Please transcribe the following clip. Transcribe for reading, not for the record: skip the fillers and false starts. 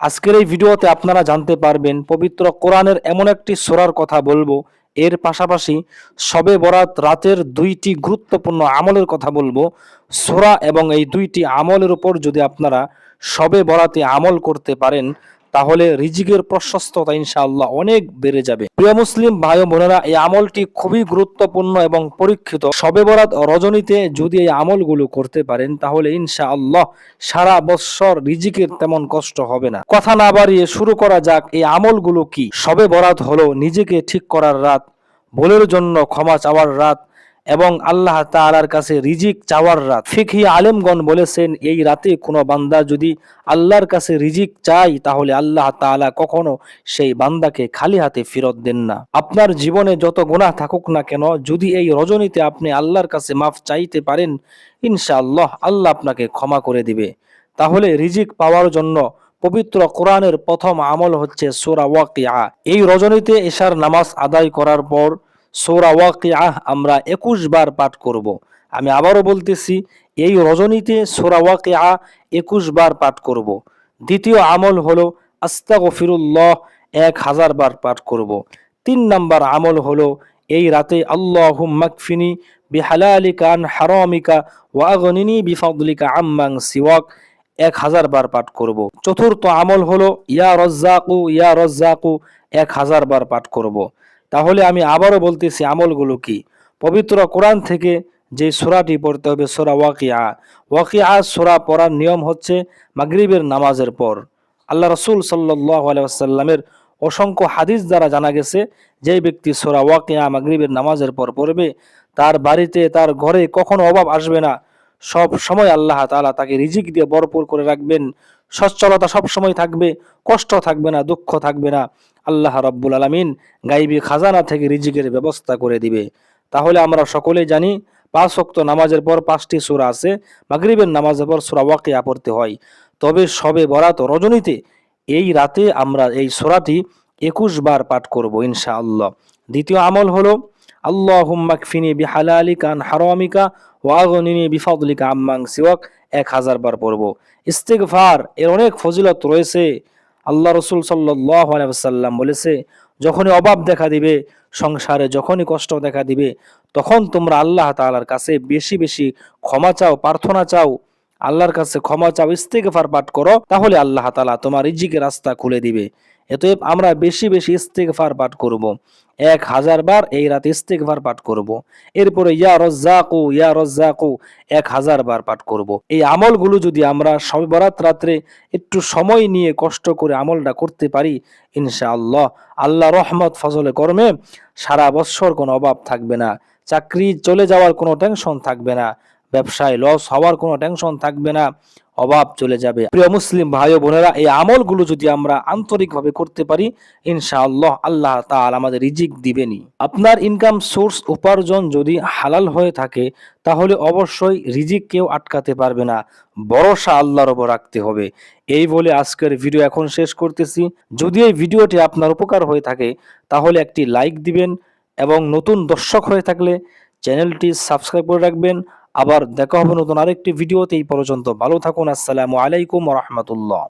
আজকের এই ভিডিওতে আপনারা জানতে পারবেন পবিত্র কোরআনের এমন একটি সূরার কথা বলবো। এর পাশাপাশি শবে বরাত রাতের দুইটি গুরুত্বপূর্ণ আমলের কথা বলবো। সূরা এবং এই দুইটি আমলের উপর যদি আপনারা শবে বরাতে আমল করতে পারেন তাহলে রিজিকের প্রশস্ততা ইনশাআল্লাহ অনেক বেড়ে যাবে। প্রিয় মুসলিম ভাই ও বোনেরা, এই আমলটি খুবই গুরুত্বপূর্ণ এবং পরীক্ষিত। শবে বরাত রজনীতে যদি এই আমলগুলো করতে পারেন তাহলে ইনশাআল্লাহ সারা বৎসর রিজিকের তেমন কষ্ট হবে না। কথা না বাড়িয়ে শুরু করা যাক। এই আমলগুলো কি? শবে বরাত হলো নিজেকে ঠিক করার রাত, ভুলের জন্য ক্ষমা চাওয়ার রাত এবং আল্লাহ তাআলার কাছে রিজিক চাওয়ার রাত। ফিকহি আলেমগণ বলেছেন এই রাতে কোনো বান্দা যদি আল্লাহর কাছে রিজিক চায় তাহলে আল্লাহ তাআলা কখনো সেই বান্দাকে খালি হাতে ফেরত দেন না। আপনার জীবনে যত গুনাহ থাকুক না কেন, যদি এই রজনীতে আপনি আল্লাহর কাছে মাফ চাইতে পারেন ইনশাআল্লাহ আল্লাহ আপনাকে ক্ষমা করে দিবে। তাহলে রিজিক পাওয়ার জন্য পবিত্র কোরআনের প্রথম আমল হচ্ছে সূরা ওয়াকিআ। এই রজনীতে এশার নামাজ আদায় করার পর সূরা ওয়াকিআ আমরা 21 বার পাঠ করব। আমি আবারও বলতেছি, এই রজনীতে সূরা ওয়াকিআ 21 বার পাঠ করব। দ্বিতীয় আমল হলো আস্তাগফিরুল্লাহ 1000 বার পাঠ করব। 3 নাম্বার আমল হলো এই রাতে আল্লাহুম্মা কফিনি বিহালালিকা আন হারামিকা ওয়া আগনিনি বিফাদলিকা আম্মান সিওয়াক 1000 বার পাঠ করব। চতুর্থ আমল হলো ইয়া রজ্জাকু 1000 বার পাঠ করব। তাহলে আমি আবারও বলতেছি আমলগুলো কি। পবিত্র কোরআন থেকে যে সূরাটি পড়তে হবে সূরা ওয়াকিআ। ওয়াকিআ সূরা পড়ার নিয়ম হচ্ছে মাগরিবের নামাজের পর। আল্লাহ রাসূল সাল্লাল্লাহু আলাইহি ওয়াসাল্লামের অসংখ্য হাদিস দ্বারা জানা গেছে যে ব্যক্তি সূরা ওয়াকিআ মাগরিবের নামাজের পর পড়বে তার বাড়িতে তার ঘরে কখনো অভাব আসবে না। সব সময় আল্লাহ তাআলা তাকে রিজিক দিয়ে ভরপুর করে রাখবেন। সচ্ছলতা সব সময় থাকবে, কষ্ট থাকবে না, দুঃখ থাকবে না। আল্লাহ রাব্বুল আলামিন গায়বী খাজানা থেকে রিজিকের ব্যবস্থা করে দিবে। তাহলে আমরা সকলেই জানি 5 ওয়াক্ত নামাজের পর 5টি সূরা আছে, মাগরিবের নামাজের পর সূরা ওয়াকিয়া পড়তে হয়। তবে শবে বরাত রজনীতে এই রাতে আমরা এই সূরাটি 21 বার পাঠ করব ইনশাআল্লাহ। দ্বিতীয় আমল হলো আল্লাহুম্মা কফিনি বিহালালিকা আন হারামিকা ওয়া আগনিনি বিফাদলিকা আম্মান সিওয়াক 1000 বার পড়ব। ইস্তিগফার এর অনেক ফজিলত রয়েছে। আল্লাহ রাসূল সাল্লাল্লাহু আলাইহি ওয়াসাল্লাম বলেছে, যখনই অভাব দেখা দিবে, সংসারে যখনই কষ্ট দেখা দিবে, তখন তোমরা আল্লাহ তাআলার কাছে বেশি বেশি ক্ষমা চাও, প্রার্থনা চাও, আল্লাহর কাছে ক্ষমা চাও, ইস্তিগফার পাঠ করো, তাহলে আল্লাহ তাআলা তোমার রিজিকের রাস্তা খুলে দিবে। অতএব আমরা বেশি বেশি ইস্তিগফার পাঠ করব। 1000 বার এই রাতে ইস্তিগফার পাঠ করব। এরপরে ইয়া রজ্জাকু 1000 বার পাঠ করব। এই আমলগুলো যদি আমরা শবে বরাত রাত্রে একটু সময় নিয়ে কষ্ট করে আমলটা করতে পারি ইনশাআল্লাহ আল্লাহ রহমত ফজলে করমে সারা বৎসর কোনো অভাব থাকবে না। চাকরি চলে যাওয়ার কোনো টেনশন থাকবে না, ব্যবসায় লস হওয়ার কোনো টেনশন থাকবে না, অভাব চলে যাবে। প্রিয় মুসলিম ভাই ও বোনেরা, এই আমলগুলো যদি আমরা আন্তরিকভাবে করতে পারি ইনশাআল্লাহ আল্লাহ তাআলা আমাদের রিজিক দিবেনই। আপনার ইনকাম সোর্স উপার্জন যদি হালাল হয়ে থাকে তাহলে অবশ্যই রিজিক কেউ আটকাতে পারবে না। ভরসা আল্লাহর উপর রাখতে হবে। এই বলে আজকের ভিডিও এখন শেষ করতেছি। যদি এই ভিডিওটি আপনার উপকার হয়ে থাকে তাহলে একটি লাইক দিবেন এবং নতুন দর্শক হয়ে থাকলে চ্যানেলটি সাবস্ক্রাইব করে রাখবেন। আবার দেখা হবে নতুন আরেকটি ভিডিওতে। এই পর্যন্ত ভালো থাকুন। আসসালামু আলাইকুম ওয়া রাহমাতুল্লাহ।